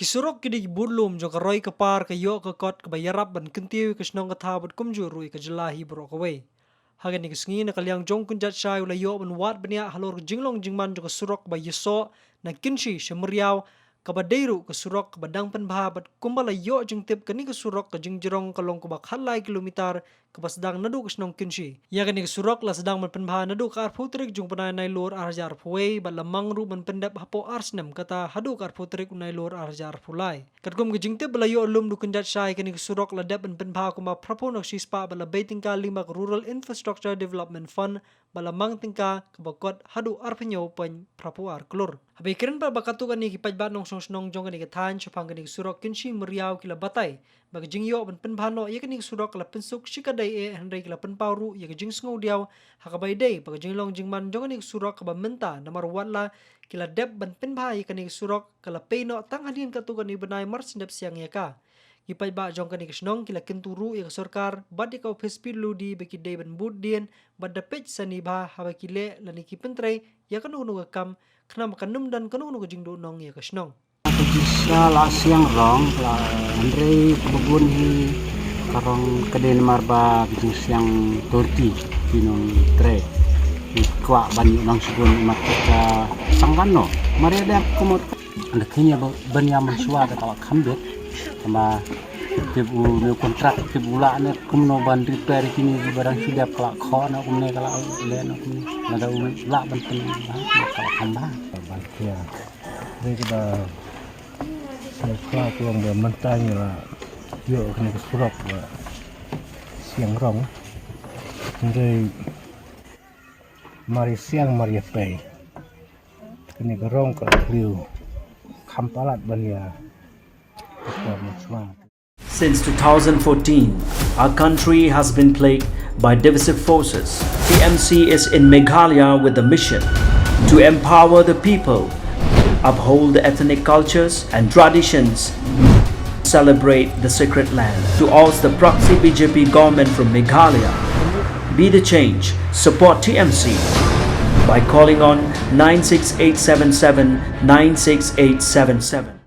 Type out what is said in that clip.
Surok kini burlum jo karoi kapar kayo kakot kabayarap ban kentiu kesnong kathabot kumjurui kajelahi brokaway. Hagan ni kesengi na kalyang jong kunjat syai ulayo ban wat bania halor jinglong jingman jo Surok ba yeso na Kynshi Myriaw kabadeiru Surok kabadang penbah bat kumbala yo jeng tip kani Surok ka jingjerong kalong kubak halai kilometer kabasdang nadu kesnong Kynshi. Ya kani Surok la sedang penbah nadu ka arputrik jung panai nai lor arjar puway bat lamang ru ban pendap hapo arsnem kata hadu ka arputrik unai lor arjar pulai. Katkum ke jing tip balayo alum du kunjat syai kani Surok la dap ban penbah kumba praponak sispa bala baitingka lima Rural Infrastructure Development Fund balamang tingka kabakot hadu arpenyo pen prapuar klur. Habai kiran pa bakatu kani kipaj ba nong song jong kani katan chapang kani Surok Kynshi Myriaw kila batay. Bag jingyo ban penbano ya kani Surok kala pensuk shikadai henry kila penpauru ya jing sngo diaw hakabay day bag jinglong jingman jong kani Surok kaba menta namar watla kila dep ban penbha ya kani Surok kala peino tang hadin katu kani Bnai mars dep siang ya ka. Ipai ba jong kani kesnong kila kenturu ya sorkar bad ikaw pespilu di beki day ban budien bad dapet sani ba haba kile lani ki pentre ya kanu nu kam kena makanum dan kanu nu jingdo nong ya kesnong. La siang rong la andre kebun hi karong keden marba bijing siang torti pinong tre kwa banyu nang subun matka sangkano mari ada komot anda kenya banya maswa da kala kambet sama tibu no kontrak tibula ne kumno ban repair kini barang sudah kala kho na kumne kala le na kumne ada la ban pin kala kamba bakia ini kita saya pulang bermentanya lah yuk kena ke Surok Siang Rong dari mari siang mari pay kena ke Rong ke Liu kampalat bania. Since 2014, our country has been plagued by divisive forces. TMC is in Meghalaya with the mission to empower the people, uphold the ethnic cultures and traditions, celebrate the sacred land. To oust the proxy BJP government from Meghalaya, be the change, support TMC by calling on 96877 96877.